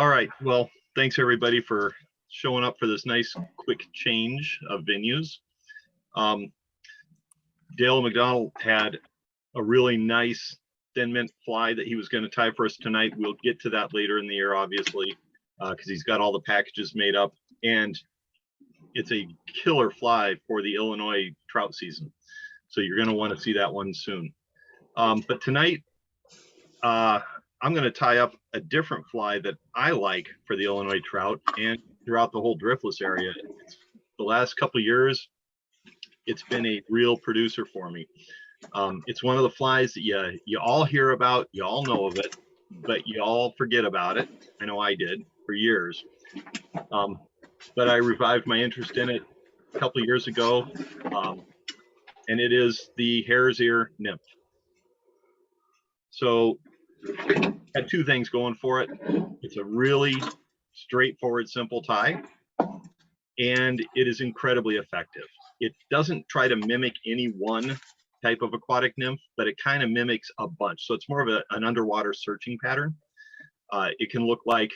All right. Well, thanks everybody for showing up for this nice quick change of venues. Dale McDonald had a really nice thin mint fly that he was going to tie for us tonight. We'll get to that later in the year, obviously, because he's got all the packages made up, and it's a killer fly for the Illinois trout season. So you're going to want to see that one soon. But tonight, I'm going to tie up a different fly that I like for the Illinois trout and throughout the whole driftless area. The last couple of years, it's been a real producer for me. It's one of the flies that you all hear about, you all know of it, but you all forget about it. I know I did for years. But I revived my interest in it a couple of years ago, and it is the Hare's Ear Nymph. So had two things going for it. It's a really straightforward, simple tie, and it is incredibly effective. It doesn't try to mimic any one type of aquatic nymph, but it kind of mimics a bunch. So it's more of an underwater searching pattern. It can look like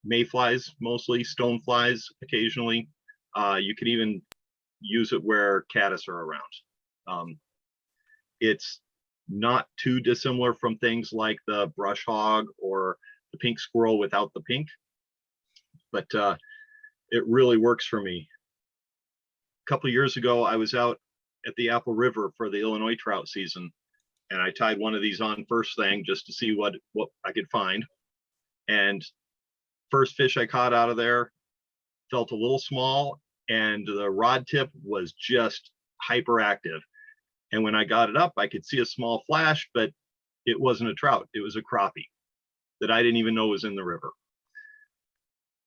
mayflies, mostly stoneflies occasionally. You can even use it where caddis are around. It's not too dissimilar from things like the brush hog or the pink squirrel without the pink, but it really works for me. A couple of years ago, I was out at the Apple River for the Illinois trout season, and I tied one of these on first thing just to see what I could find. And first fish I caught out of there felt a little small, and the rod tip was just hyperactive. And when I got it up, I could see a small flash, but it wasn't a trout. It was a crappie that I didn't even know was in the river.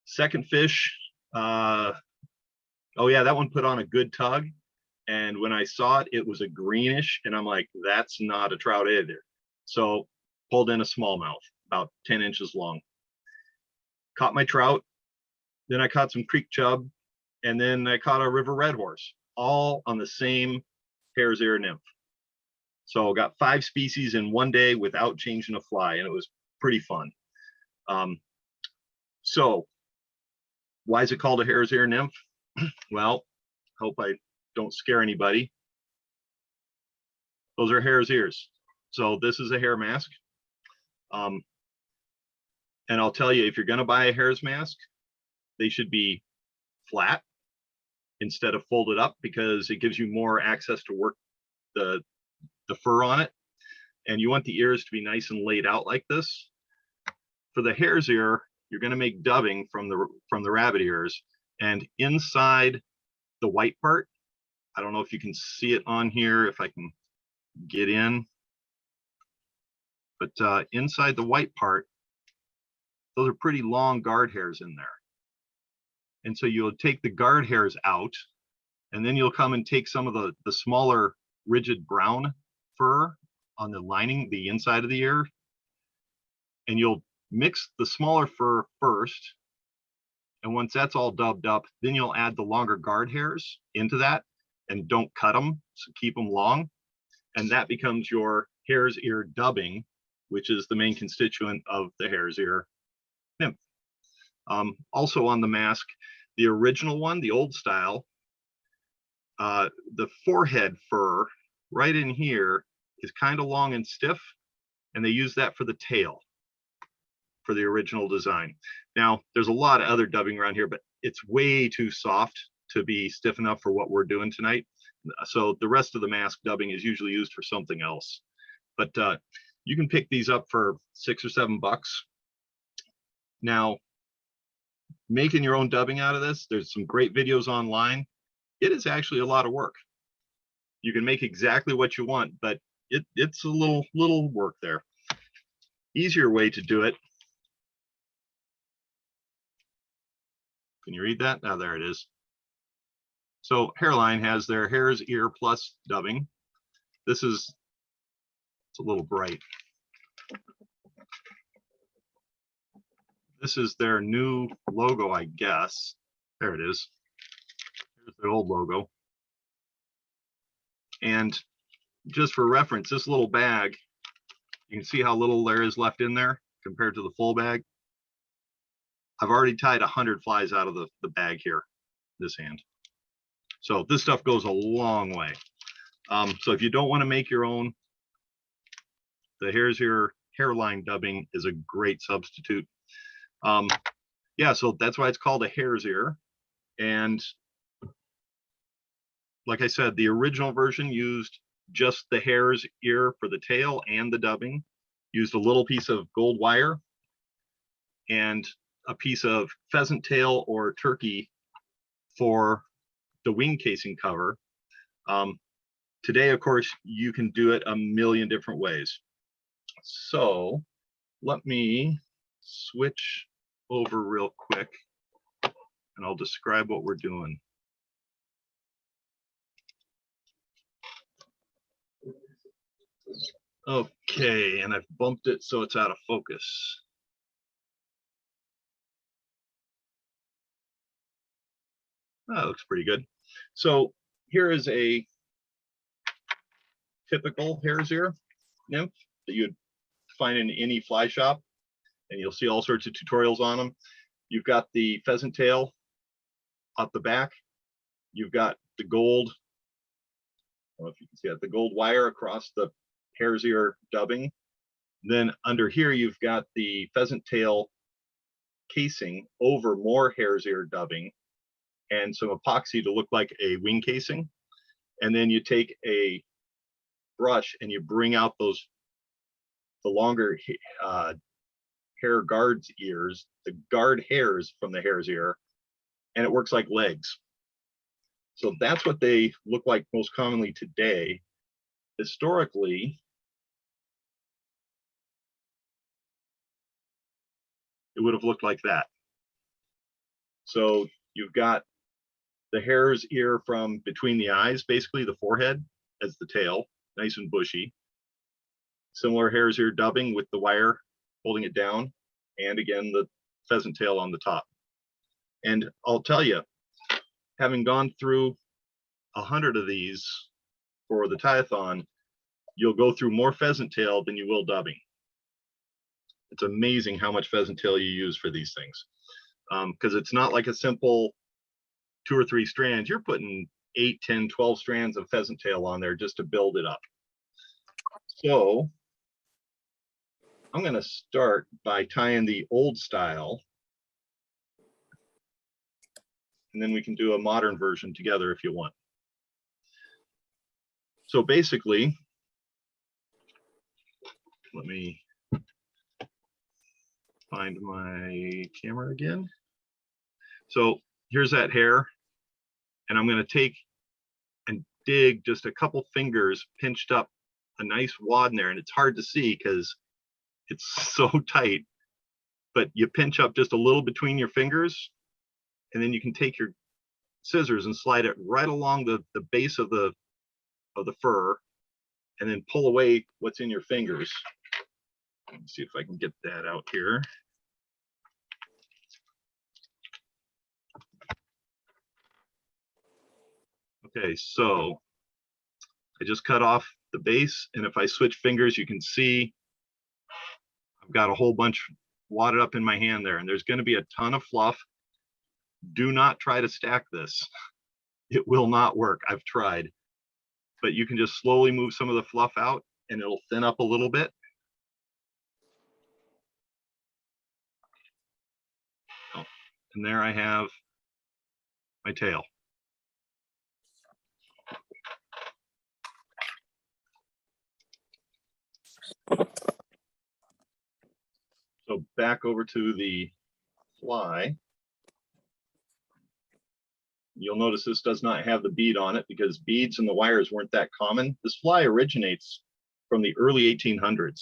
Second fish, oh yeah, that one put on a good tug. And when I saw it, it was a greenish, and I'm like, that's not a trout either. So pulled in a smallmouth, about 10 inches long. Caught my trout, then I caught some creek chub, and then I caught a river red horse, all on the same Hare's Ear Nymph. So got 5 species in one day without changing a fly, and it was pretty fun. So why is it called a Hare's Ear Nymph? Well, hope I don't scare anybody. Those are hare's ears. So this is a hair mask. And I'll tell you, if you're going to buy a hare's mask, they should be flat instead of folded up, because it gives you more access to work the fur on it. And you want the ears to be nice and laid out like this. For the hare's ear, you're going to make dubbing from the rabbit ears, and inside the white part, I don't know if you can see it on here, if I can get in, but inside the white part, those are pretty long guard hairs in there. And so you'll take the guard hairs out, and then you'll come and take some of the smaller rigid brown fur on the lining, the inside of the ear, and you'll mix the smaller fur first. And once that's all dubbed up, then you'll add the longer guard hairs into that, and don't cut them, so keep them long. And that becomes your hare's ear dubbing, which is the main constituent of the hare's ear nymph. Also on the mask, the original one, the old style, the forehead fur right in here is kind of long and stiff, and they use that for the tail for the original design. Now, there's a lot of other dubbing around here, but it's way too soft to be stiff enough for what we're doing tonight. So the rest of the mask dubbing is usually used for something else. But you can pick these up for $6 or $7. Now, making your own dubbing out of this, there's some great videos online. It is actually a lot of work. You can make exactly what you want, but it's a little work there. Easier way to do it. Can you read that? Oh, there it is. So Hareline has their Hare's Ear Plus dubbing. It's a little bright. This is their new logo, I guess. There it is. Here's the old logo. And just for reference, this little bag, you can see how little there is left in there compared to the full bag. I've already tied 100 flies out of the bag here, this hand. So this stuff goes a long way. So if you don't want to make your own, the Hare's Ear hairline dubbing is a great substitute. Yeah, so that's why it's called a hare's ear. And like I said, the original version used just the hare's ear for the tail and the dubbing, used a little piece of gold wire and a piece of pheasant tail or turkey for the wing casing cover. Today, of course, you can do it a million different ways. So let me switch over real quick and I'll describe what we're doing. Okay, and I've bumped it so it's out of focus. That looks pretty good. So here is a typical hare's ear nymph that you'd find in any fly shop, and you'll see all sorts of tutorials on them. You've got the pheasant tail up the back. You've got the gold, I don't know if you can see that, the gold wire across the hare's ear dubbing. Then under here, you've got the pheasant tail casing over more hare's ear dubbing and some epoxy to look like a wing casing. And then you take a brush and you bring out the longer hair guard's ears, the guard hairs from the hare's ear, and it works like legs. So that's what they look like most commonly today. Historically, it would have looked like that. So you've got the hare's ear from between the eyes, basically the forehead as the tail, nice and bushy. Similar hare's ear dubbing with the wire holding it down, and again, the pheasant tail on the top. And I'll tell you, having gone through 100 of these for the tie-a-thon, you'll go through more pheasant tail than you will dubbing. It's amazing how much pheasant tail you use for these things, because it's not like a simple 2 or 3 strands. You're putting 8, 10, 12 strands of pheasant tail on there just to build it up. So I'm going to start by tying the old style, and then we can do a modern version together if you want. So basically, let me find my camera again. So here's that hare, and I'm going to take and dig just a couple fingers, pinched up a nice wad in there, and it's hard to see because it's so tight, but you pinch up just a little between your fingers, and then you can take your scissors and slide it right along the base of the fur, and then pull away what's in your fingers. Let me see if I can get that out here. Okay, so I just cut off the base, and if I switch fingers, you can see I've got a whole bunch wadded up in my hand there, and there's going to be a ton of fluff. Do not try to stack this. It will not work. I've tried. But you can just slowly move some of the fluff out, and it'll thin up a little bit. Oh, and there I have my tail. So back over to the fly. You'll notice this does not have the bead on it because beads and the wires weren't that common. This fly originates from the early 1800s,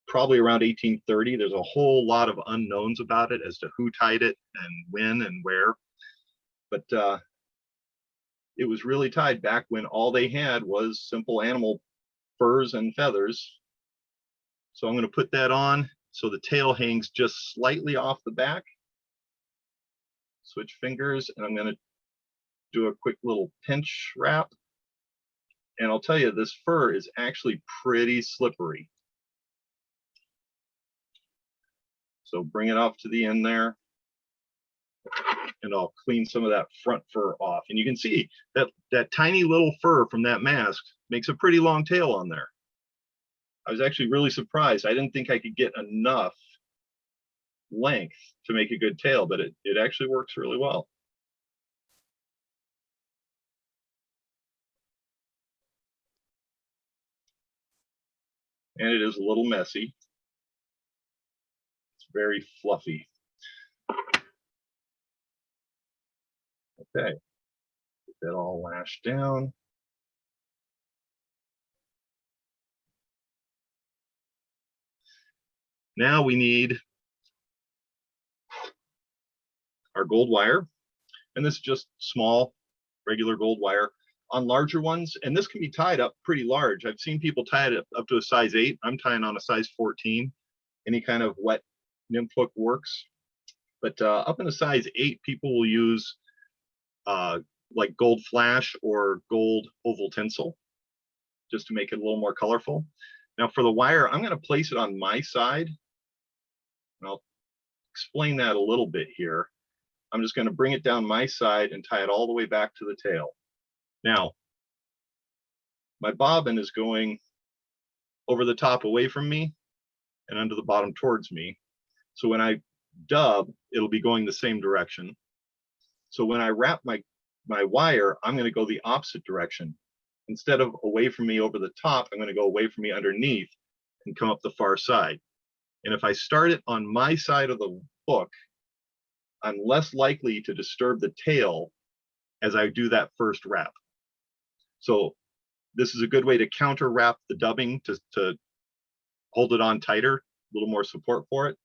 probably around 1830. There's a whole lot of unknowns about it as to who tied it and when and where. But it was really tied back when all they had was simple animal furs and feathers. So I'm going to put that on so the tail hangs just slightly off the back. Switch fingers, and I'm going to do a quick little pinch wrap. And I'll tell you, this fur is actually pretty slippery. So bring it off to the end there, and I'll clean some of that front fur off. And you can see that that tiny little fur from that mask makes a pretty long tail on there. I was actually really surprised. I didn't think I could get enough length to make a good tail, but it actually works really well. And it is a little messy. It's very fluffy. Okay, get that all lashed down. Now we need our gold wire, and this is just small, regular gold wire. On larger ones, and this can be tied up pretty large. I've seen people tie it up to a size 8. I'm tying on a size 14. Any kind of wet nymph hook works. But up in a size 8, people will use like gold flash or gold oval tinsel, just to make it a little more colorful. Now for the wire, I'm going to place it on my side. And I'll explain that a little bit here. I'm just going to bring it down my side and tie it all the way back to the tail. Now, my bobbin is going over the top away from me and under the bottom towards me. So when I dub, it'll be going the same direction. So when I wrap my wire, I'm going to go the opposite direction. Instead of away from me over the top, I'm going to go away from me underneath and come up the far side. And if I start it on my side of the hook, I'm less likely to disturb the tail as I do that first wrap. So this is a good way to counter wrap the dubbing to hold it on tighter, a little more support for it.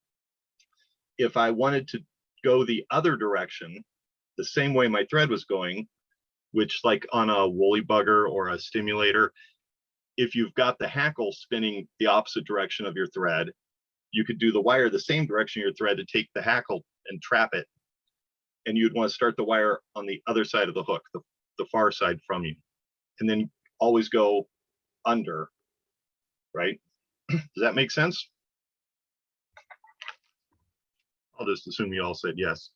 If I wanted to go the other direction, the same way my thread was going, which like on a woolly bugger or a stimulator, if you've got the hackle spinning the opposite direction of your thread, you could do the wire the same direction of your thread to take the hackle and trap it. And you'd want to start the wire on the other side of the hook, the far side from you. And then always go under, right? Does that make sense? I'll just assume you all said yes.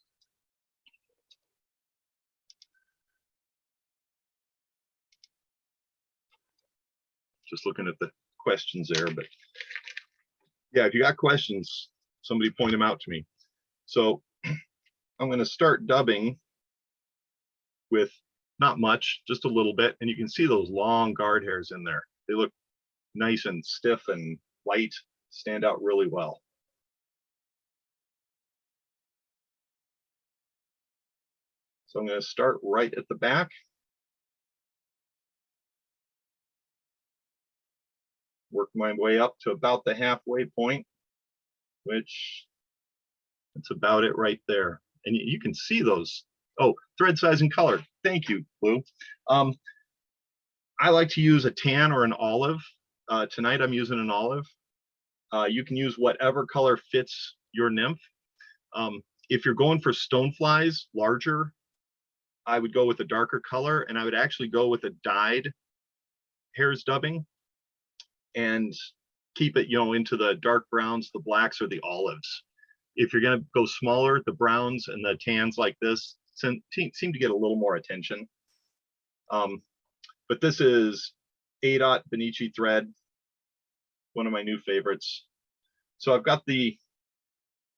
Just looking at the questions there, but yeah, if you got questions, somebody point them out to me. So I'm going to start dubbing with not much, just a little bit, and you can see those long guard hairs in there. They look nice and stiff and light, stand out really well. So I'm going to start right at the back. Work my way up to about the halfway point, which it's about it right there. And you can see those. Oh, thread size and color. Thank you, Blue. I like to use a tan or an olive. Tonight I'm using an olive. You can use whatever color fits your nymph. If you're going for stoneflies, larger, I would go with a darker color, and I would actually go with a dyed hairs dubbing and keep it, into the dark browns, the blacks, or the olives. If you're going to go smaller, the browns and the tans like this seem to get a little more attention. But this is 8/0 Benici thread, one of my new favorites. So I've got the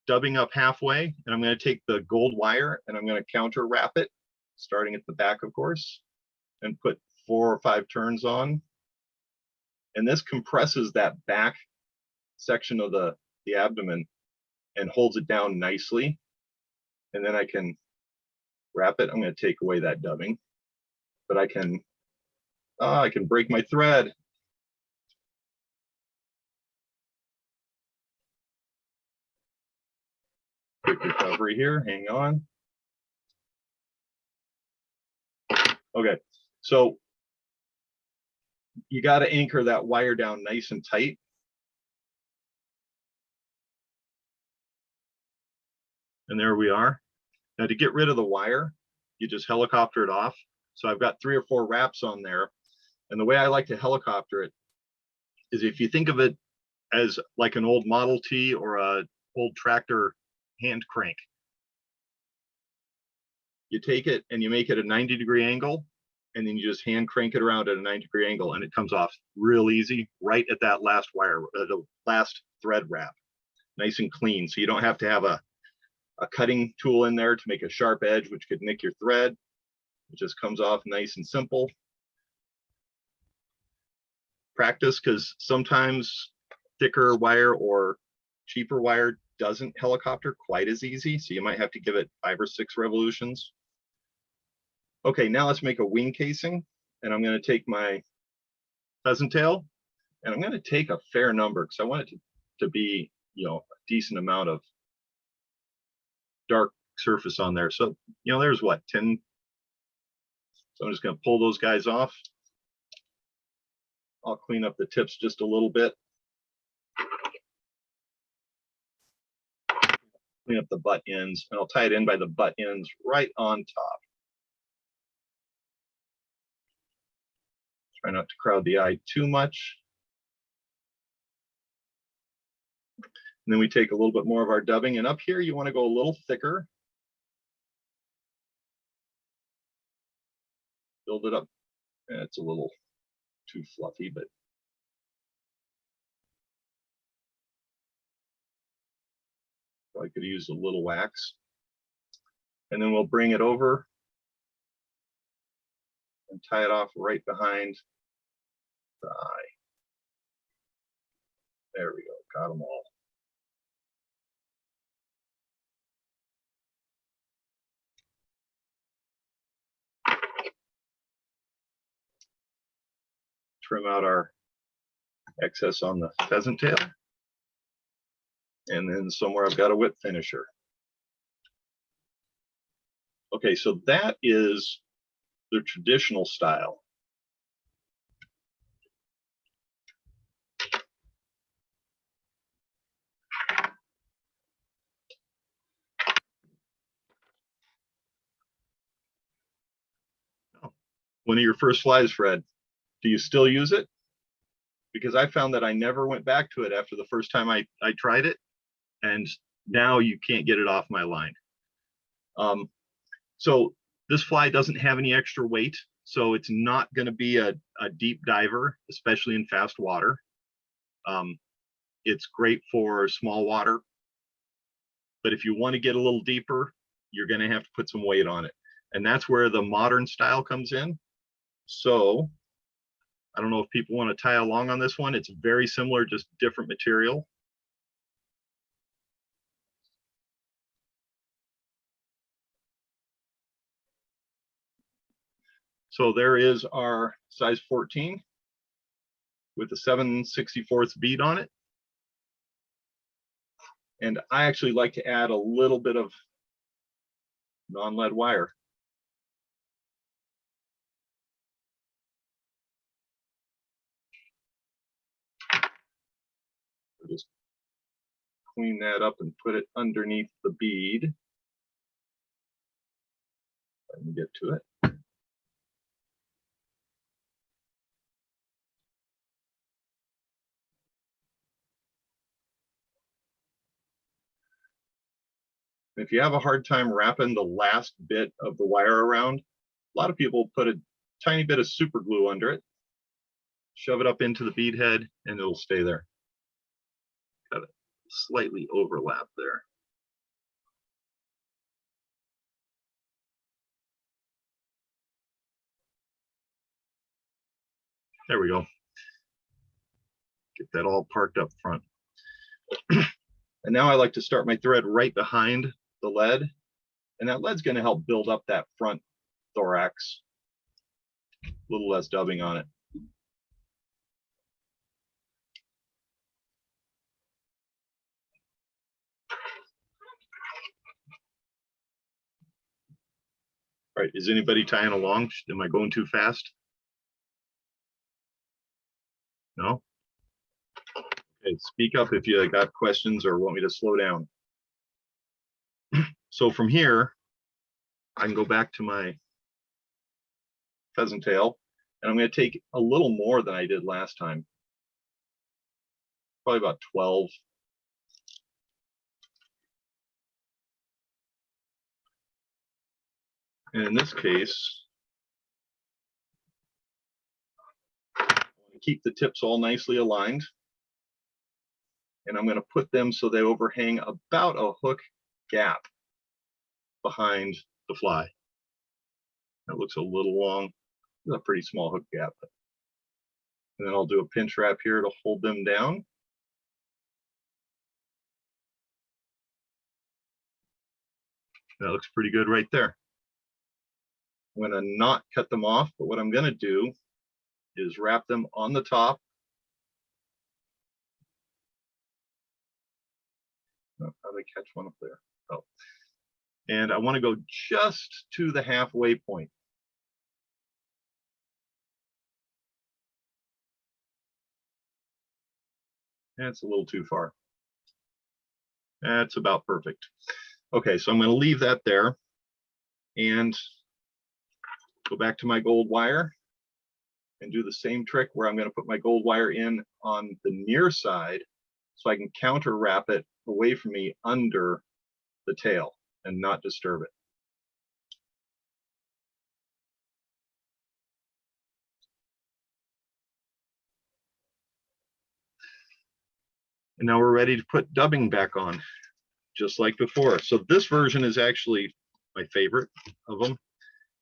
dubbing up halfway, and I'm going to take the gold wire and I'm going to counter wrap it, starting at the back, of course, and put 4 or 5 turns on. And this compresses that back section of the abdomen and holds it down nicely. And then I can wrap it. I'm going to take away that dubbing, but I can break my thread. Quick recovery here, hang on. Okay, so you got to anchor that wire down nice and tight. And there we are. Now to get rid of the wire, you just helicopter it off. So I've got 3 or 4 wraps on there. And the way I like to helicopter it is, if you think of it as like an old Model T or a old tractor hand crank. You take it and you make it a 90-degree angle, and then you just hand crank it around at a 90-degree angle, and it comes off real easy right at that last wire, the last thread wrap, nice and clean. So you don't have to have a cutting tool in there to make a sharp edge, which could nick your thread. It just comes off nice and simple. Practice, because sometimes thicker wire or cheaper wire doesn't helicopter quite as easy, so you might have to give it 5 or 6 revolutions. Okay, now let's make a wing casing, and I'm going to take my pheasant tail, and I'm going to take a fair number because I want it to be, you know, a decent amount of dark surface on there. So, you know, there's what, 10. So I'm just going to pull those guys off. I'll clean up the tips just a little bit. Clean up the butt ends, and I'll tie it in by the butt ends right on top. Try not to crowd the eye too much. And then we take a little bit more of our dubbing, and up here you want to go a little thicker. Build it up. It's a little too fluffy, but I could use a little wax. And then we'll bring it over and tie it off right behind the eye. There we go, got them all. Trim out our excess on the pheasant tail. And then somewhere I've got a whip finisher. Okay, so that is the traditional style. One of your first flies, Fred, do you still use it? Because I found that I never went back to it after the first time I tried it, and now you can't get it off my line. So this fly doesn't have any extra weight, so it's not going to be a deep diver, especially in fast water. It's great for small water, but if you want to get a little deeper, you're going to have to put some weight on it. And that's where the modern style comes in. So I don't know if people want to tie along on this one. It's very similar, just different material. So there is our size 14 with a 7/64 bead on it. And I actually like to add a little bit of non-lead wire. Just clean that up and put it underneath the bead. I can get to it. If you have a hard time wrapping the last bit of the wire around, a lot of people put a tiny bit of super glue under it, shove it up into the bead head, and it'll stay there. Got a slightly overlap there. There we go. Get that all parked up front. And now I like to start my thread right behind the lead, and that lead's going to help build up that front thorax. A little less dubbing on it. All right, is anybody tying along? Am I going too fast? No? Okay, speak up if you got questions or want me to slow down. So from here, I can go back to my pheasant tail, and I'm going to take a little more than I did last time. Probably about 12. And in this case, keep the tips all nicely aligned. And I'm going to put them so they overhang about a hook gap behind the fly. That looks a little long. It's a pretty small hook gap. And then I'll do a pinch wrap here to hold them down. That looks pretty good right there. I'm going to not cut them off, but what I'm going to do is wrap them on the top. Oh, how did I catch one up there? Oh. And I want to go just to the halfway point. That's a little too far. That's about perfect. Okay, so I'm going to leave that there and go back to my gold wire and do the same trick where I'm going to put my gold wire in on the near side so I can counter wrap it away from me under the tail and not disturb it. And now we're ready to put dubbing back on, just like before. So this version is actually my favorite of them,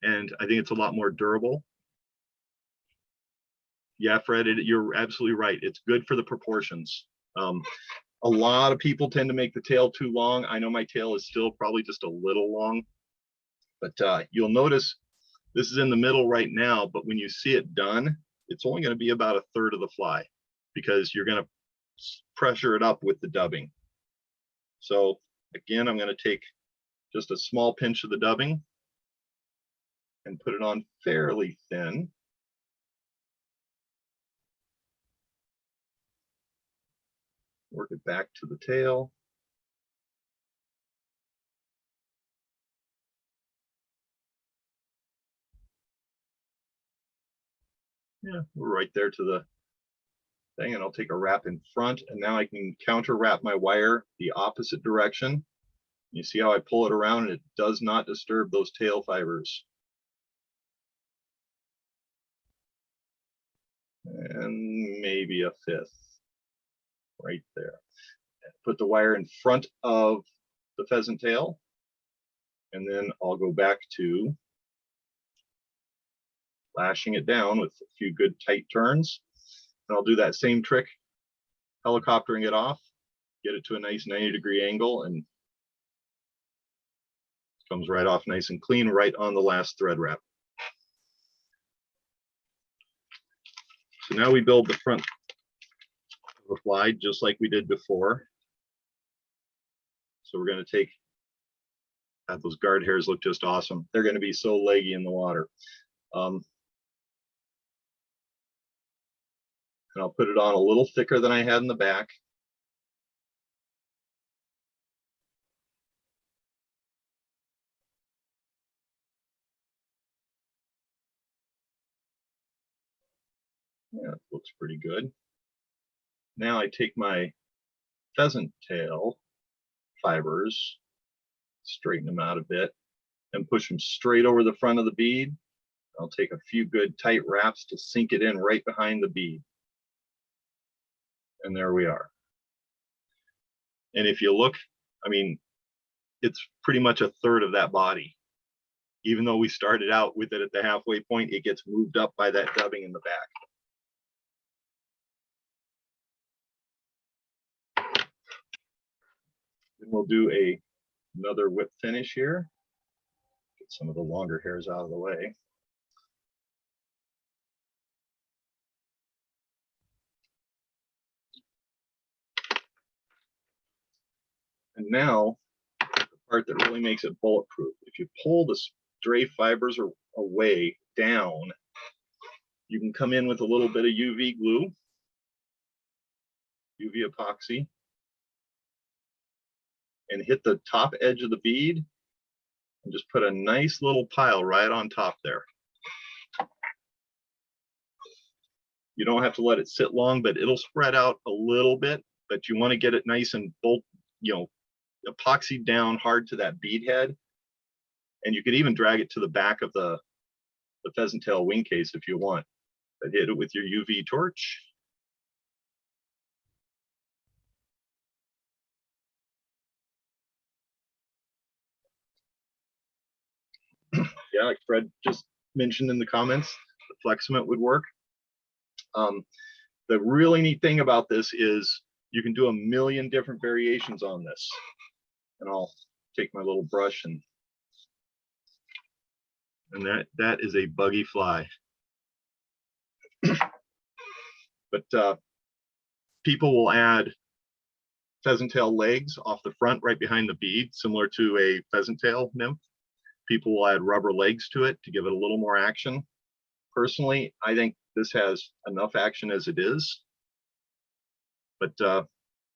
and I think it's a lot more durable. Yeah, Fred, you're absolutely right. It's good for the proportions. A lot of people tend to make the tail too long. I know my tail is still probably just a little long, but you'll notice this is in the middle right now, but when you see it done, it's only going to be about a third of the fly because you're going to pressure it up with the dubbing. So again, I'm going to take just a small pinch of the dubbing and put it on fairly thin. Work it back to the tail. Yeah, we're right there to the thing, and I'll take a wrap in front, and now I can counter wrap my wire the opposite direction. You see how I pull it around and it does not disturb those tail fibers. And maybe a fifth right there. Put the wire in front of the pheasant tail, and then I'll go back to lashing it down with a few good tight turns. And I'll do that same trick, helicoptering it off, get it to a nice 90-degree angle, and it comes right off nice and clean right on the last thread wrap. So now we build the front of the fly just like we did before. So we're going to take, those guard hairs look just awesome. They're going to be so leggy in the water. And I'll put it on a little thicker than I had in the back. Yeah, it looks pretty good. Now I take my pheasant tail fibers, straighten them out a bit, and push them straight over the front of the bead. I'll take a few good tight wraps to sink it in right behind the bead. And there we are. And if you look, I mean, it's pretty much a third of that body. Even though we started out with it at the halfway point, it gets moved up by that dubbing in the back. Then we'll do another whip finish here. Get some of the longer hairs out of the way. And now, the part that really makes it bulletproof. If you pull the stray fibers away down, you can come in with a little bit of UV glue, UV epoxy, and hit the top edge of the bead and just put a nice little pile right on top there. You don't have to let it sit long, but it'll spread out a little bit, but you want to get it nice and epoxied down hard to that bead head. And you could even drag it to the back of the pheasant tail wing case if you want. But hit it with your UV torch. Yeah, like Fred just mentioned in the comments, the flex cement would work. The really neat thing about this is you can do a million different variations on this. And I'll take my little brush and that is a buggy fly. But people will add pheasant tail legs off the front right behind the bead, similar to a pheasant tail nymph. People will add rubber legs to it to give it a little more action. Personally, I think this has enough action as it is. But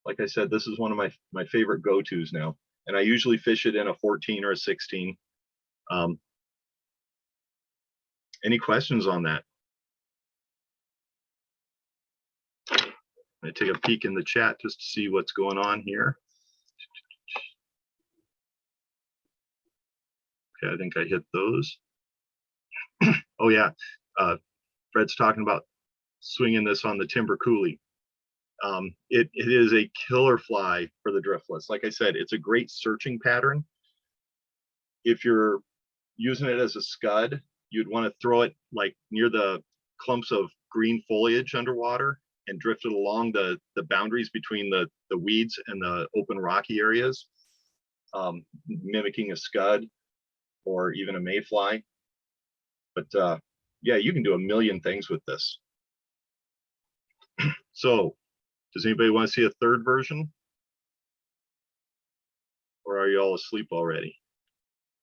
like I said, this is one of my favorite go-tos now. And I usually fish it in a 14 or a 16. Any questions on that? I take a peek in the chat just to see what's going on here. Okay, I think I hit those. Oh yeah, Fred's talking about swinging this on the timber coulee. It is a killer fly for the driftless. Like I said, it's a great searching pattern. If you're using it as a scud, you'd want to throw it like near the clumps of green foliage underwater and drift it along the boundaries between the weeds and the open rocky areas, mimicking a scud or even a mayfly. But yeah, you can do a million things with this. So does anybody want to see a third version? Or are you all asleep already?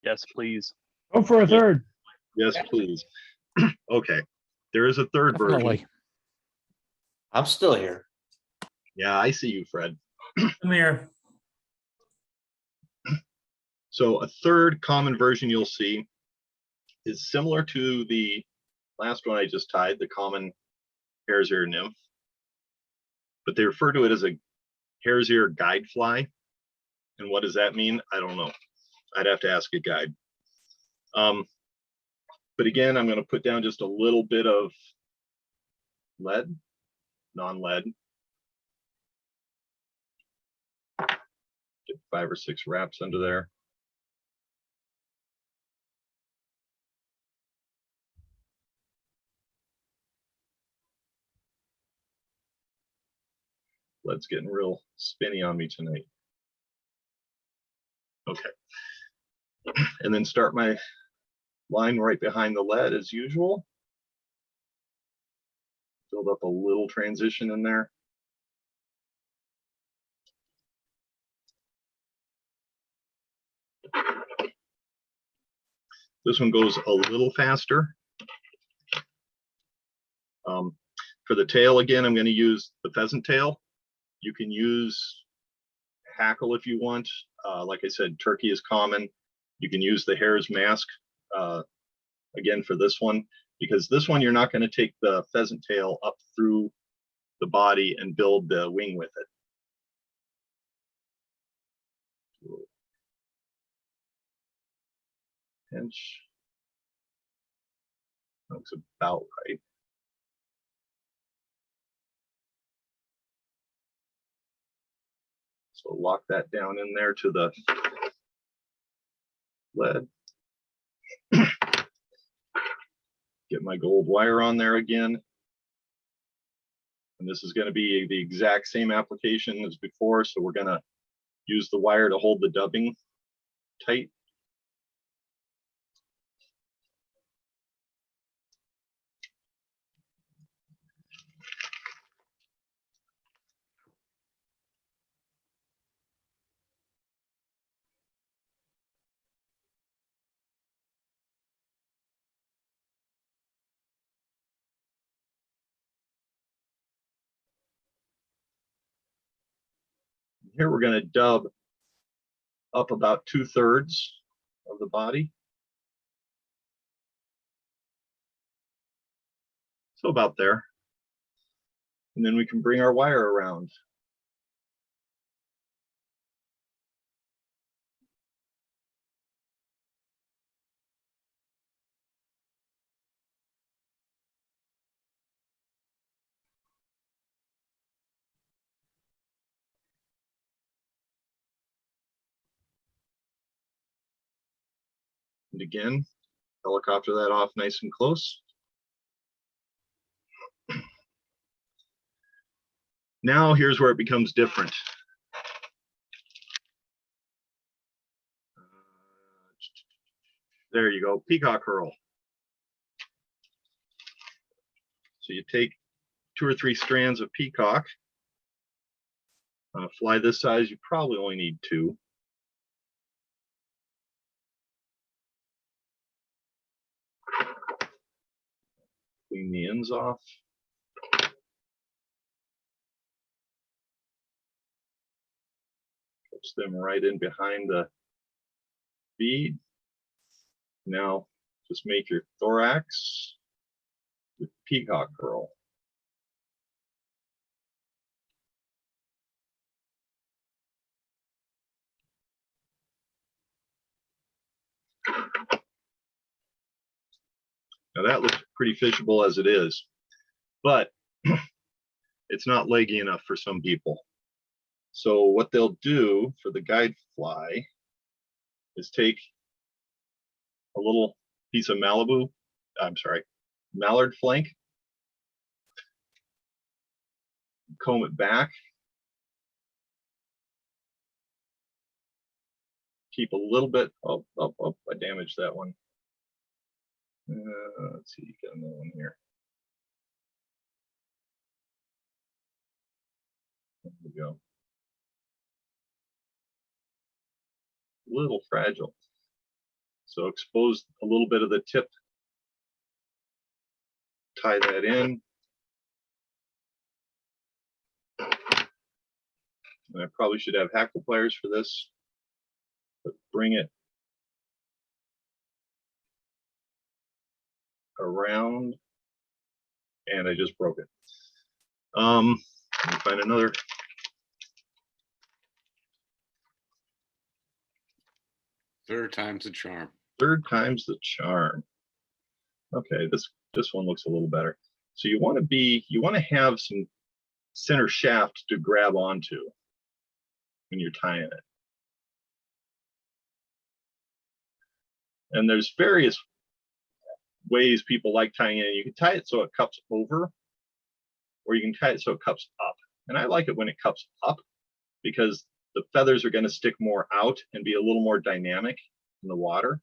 Yes, please. Go for a third. Yes, please. Okay, there is a third Definitely. version. I'm still here. Yeah, I see you, Fred. Come here. So a third common version you'll see is similar to the last one I just tied, the common hare's ear nymph, but they refer to it as a hare's ear guide fly. And what does that mean? I don't know. I'd have to ask a guide. But again, I'm going to put down just a little bit of lead, non-lead. Get 5 or 6 wraps under there. Lead's getting real spinny on me tonight. Okay. And then start my line right behind the lead as usual. Build up a little transition in there. This one goes a little faster. For the tail, again, I'm going to use the pheasant tail. You can use hackle if you want. Like I said, turkey is common. You can use the hare's mask again for this one, because this one you're not going to take the pheasant tail up through the body and build the wing with it. Pinch. Looks about right. So lock that down in there to the lead. Get my gold wire on there again. And this is going to be the exact same application as before. So we're going to use the wire to hold the dubbing tight. Here we're going to dub up about 2/3 of the body. So about there. And then we can bring our wire around. And again, helicopter that off nice and close. Now here's where it becomes different. There you go, peacock curl. So you take 2 or 3 strands of peacock. On a fly this size, you probably only need 2. Clean the ends off. Puts them right in behind the bead. Now just make your thorax with peacock curl. Now that looks pretty fishable as it is, but it's not leggy enough for some people. So what they'll do for the guide fly is take a little piece of mallard flank, comb it back, keep a little bit, oh, I damaged that one. Let's see, got another one here. There we go. A little fragile. So expose a little bit of the tip, tie that in. And I probably should have hackle pliers for this, but bring it around, and I just broke it. Let me find another. Third time's the charm. Third time's the charm. Okay, this one looks a little better. So you want to have some center shaft to grab onto when you're tying it. And there's various ways people like tying it. You can tie it so it cups over, or you can tie it so it cups up. And I like it when it cups up because the feathers are going to stick more out and be a little more dynamic in the water.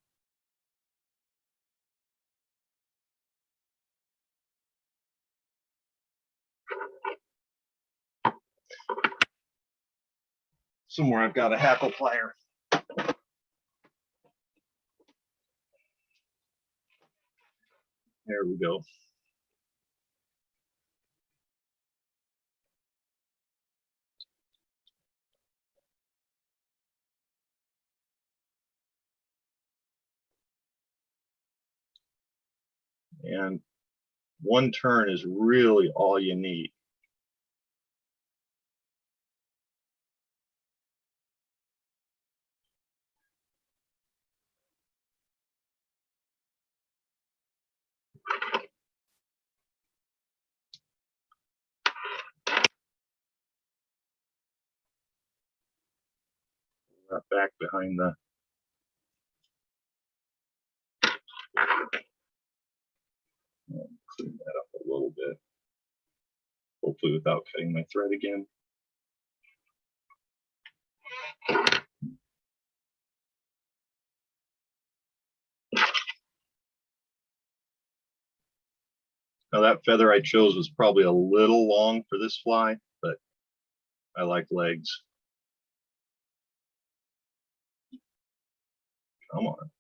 Somewhere I've got a hackle plier. There we go. And one turn is really all you need. Back behind the clean that up a little bit, hopefully without cutting my thread again. Now that feather I chose was probably a little long for this fly, but I like legs. Come on.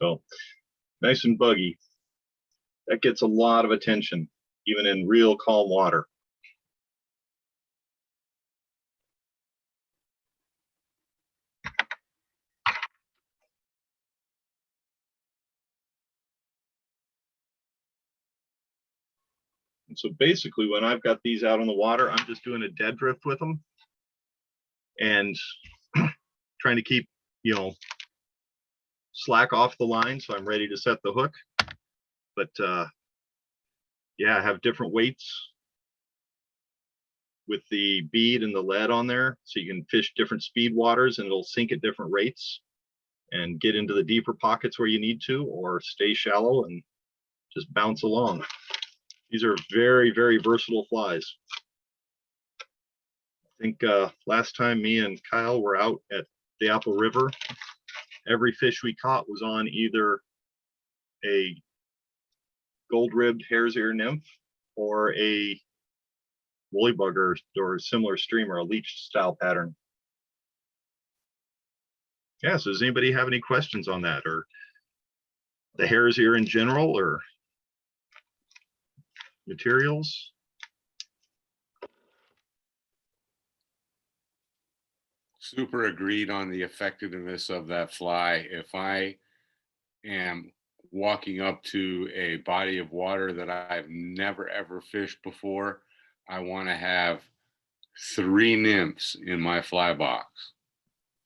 So nice and buggy. That gets a lot of attention, even in real calm water. So basically, when I've got these out on the water, I'm just doing a dead drift with them and trying to keep, slack off the line so I'm ready to set the hook. But yeah, I have different weights with the bead and the lead on there, so you can fish different speed waters and it'll sink at different rates and get into the deeper pockets where you need to, or stay shallow and just bounce along. These are very, very versatile flies. I think last time me and Kyle were out at the Apple River, every fish we caught was on either a gold-ribbed hare's ear nymph or a woolly bugger or a similar streamer, a leech style pattern. Yeah, so does anybody have any questions on that, or the hare's ear in general, or materials? Super agreed on the effectiveness of that fly. If I am walking up to a body of water that I've never ever fished before, I want to have 3 nymphs in my fly box,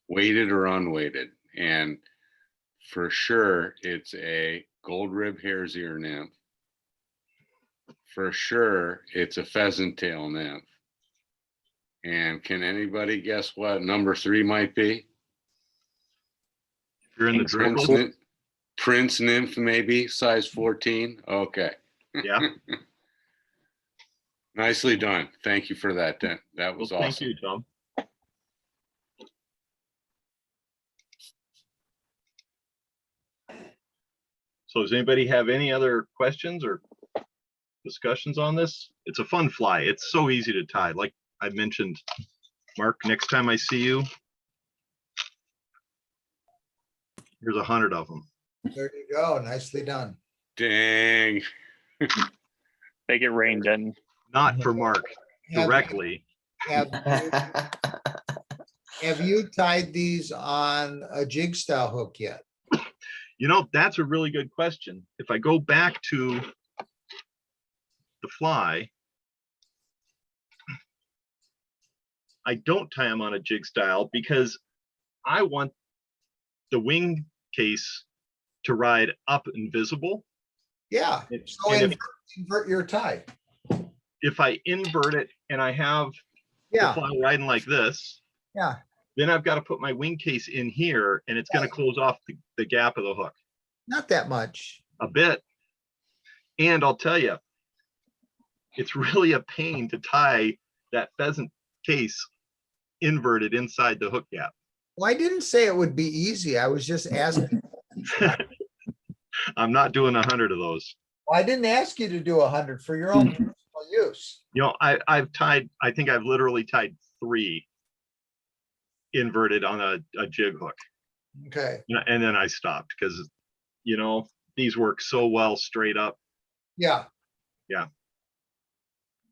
weighted or unweighted. And for sure, it's a gold rib hare's ear nymph. For sure, it's a pheasant tail nymph. And can anybody guess what number 3 might be? If you're in the Prince, dribble, Prince nymph, maybe size 14. Okay. yeah. Nicely done. Thank you for that. That was Well, thank awesome. you, Tom. So does anybody have any other questions or discussions on this? It's a fun fly. It's so easy to tie. Like I mentioned, Mark, next time I see you, here's 100 of them. There you go. Nicely done. Dang. Make it rain, Denton. Not for Mark directly. Have you tied these on a jig style hook yet? That's a really good question. If I go back to the fly, I don't tie them on a jig style because I want the wing case to ride up and visible. Yeah. And- So and invert your tie. if I invert it and I have the Yeah. fly riding like this, Yeah. then I've got to put my wing case in here and it's going to close off the gap of the hook Not that much. a bit. And I'll tell you, it's really a pain to tie that pheasant case inverted inside the hook gap. Well, I didn't say it would be easy. I was just asking. I'm not doing 100 of those. Well, I didn't ask you to do 100 for your own personal use. I've tied, I think I've literally tied 3 inverted on a jig hook. Okay. And then I stopped because, these work so well straight up. Yeah. And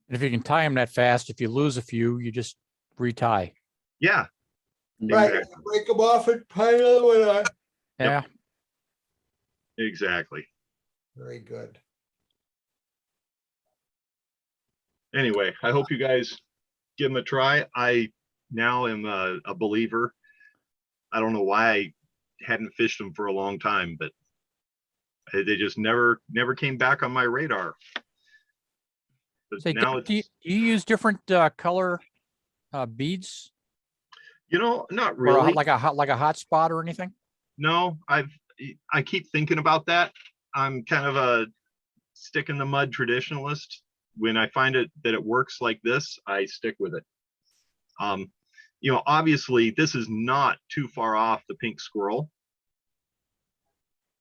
if you can tie them that fast, if you lose a few, you just retie. Yeah. Right. Exactly. Break them off and tie another one on. Yeah. Exactly. Very good. Anyway, I hope you guys give them a try. I now am a believer. I don't know why I hadn't fished them for a long time, but they just never came back on my radar. But Say, now do you it's, use different color beads, not or really. like a hot spot or anything? No, I keep thinking about that. I'm kind of a stick in the mud traditionalist. When I find that it works like this, I stick with it. Obviously this is not too far off the pink squirrel.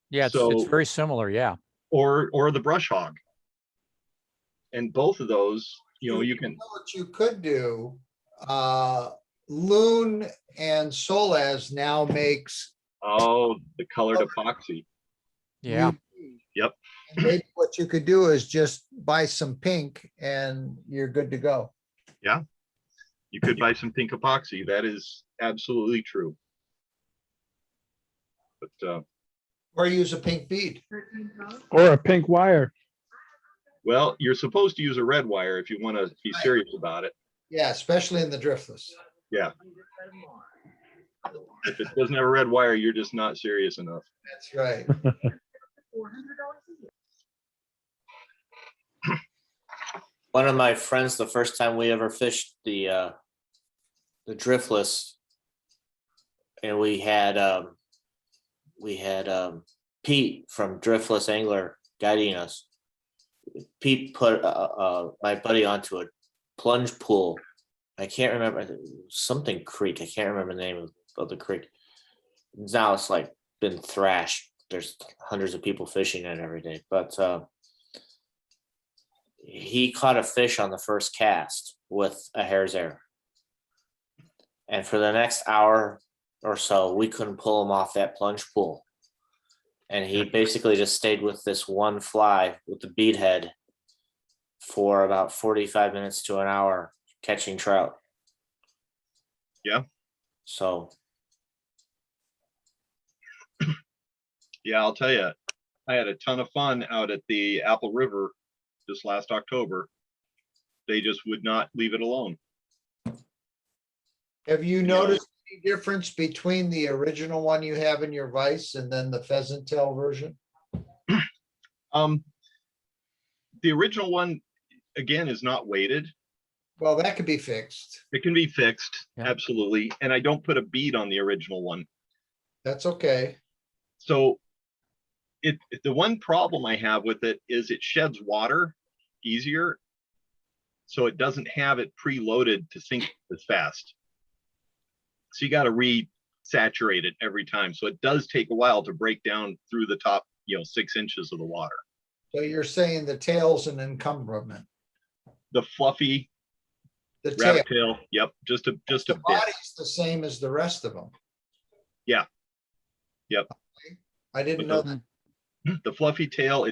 Yeah, it's So- very similar. Yeah. or the brush hog. And both of those, you can, know what you could do, Loon and Solaz now makes. the colored epoxy. Yeah. Yep. And maybe what you could do is just buy some pink and you're good to go. You could buy some pink epoxy. That is absolutely true. But Or use a pink bead. Or a pink wire. Well, you're supposed to use a red wire if you want to be serious about it. Yeah, especially in the driftless. Yeah. If it doesn't have a red wire, you're just not serious enough. That's right. One of my friends, the first time we ever fished the driftless, and we had Pete from Driftless Angler guiding us. Pete put my buddy onto a plunge pool. I can't remember, something creek. I can't remember the name of the creek. Now it's like been thrashed. There's hundreds of people fishing it every day, but he caught a fish on the first cast with a hare's ear. And for the next hour or so, we couldn't pull him off that plunge pool. And he basically just stayed with this one fly with the bead head for about 45 minutes to an hour catching trout. Yeah. So. Yeah, I'll tell you, I had a ton of fun out at the Apple River this last October. They just would not leave it alone. Have you noticed any difference between the original one you have in your vise and then the pheasant tail version? The original one, again, is not weighted. Well, that could be fixed. It can be fixed, Yeah. absolutely. And I don't put a bead on the original one. That's okay. So the one problem I have with it is it sheds water easier. So it doesn't have it preloaded to sink as fast. So you got to re-saturate it every time. So it does take a while to break down through the top, 6 inches of the water. So you're saying the tail's an encumberment. The fluffy The tail, rabbit tail, yep, just a the bit. body's the same as the rest of them. Yeah. Yep. I didn't But know that. The fluffy tail,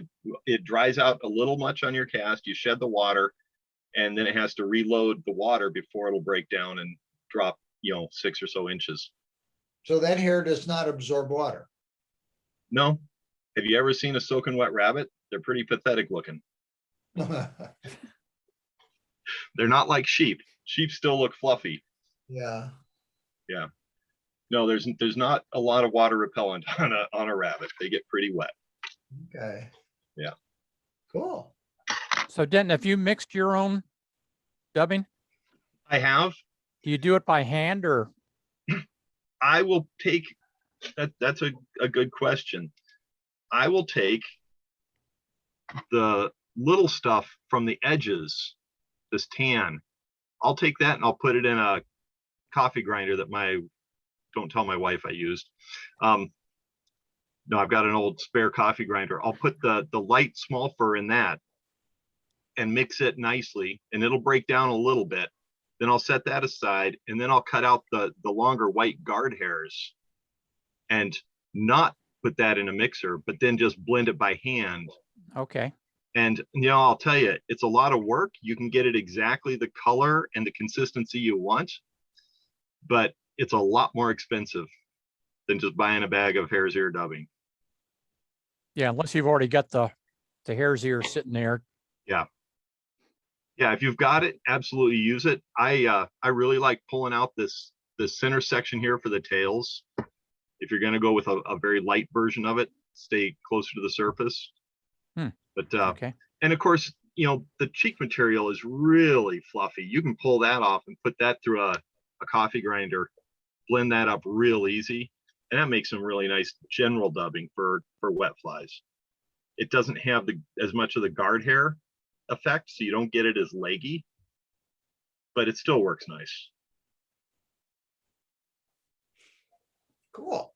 it dries out a little much on your cast. You shed the water, and then it has to reload the water before it'll break down and drop, 6 or so inches. So that hair does not absorb water. No. Have you ever seen a soaking wet rabbit? They're pretty pathetic looking. They're not like sheep. Sheep still look fluffy. Yeah. No, there's not a lot of water repellent on a rabbit. They get pretty wet. Okay. Yeah. Cool. So Denton, have you mixed your own dubbing? I have. Do you do it by hand or? I will take that. That's a good question. I will take the little stuff from the edges, this tan. I'll take that and I'll put it in a coffee grinder that don't tell my wife I used. No, I've got an old spare coffee grinder. I'll put the light small fur in that and mix it nicely, and it'll break down a little bit. Then I'll set that aside, and then I'll cut out the longer white guard hairs and not put that in a mixer, but then just blend it by hand. Okay. And I'll tell you, it's a lot of work. You can get it exactly the color and the consistency you want, but it's a lot more expensive than just buying a bag of hare's ear dubbing. Yeah, unless you've already got the hare's ear sitting there. Yeah, if you've got it, absolutely use it. I really like pulling out this center section here for the tails. If you're going to go with a very light version of it, stay closer to the surface. But Okay. and of course, the cheek material is really fluffy. You can pull that off and put that through a coffee grinder, blend that up real easy, and that makes some really nice general dubbing for wet flies. It doesn't have as much of the guard hair effect, so you don't get it as leggy, but it still works nice. Cool.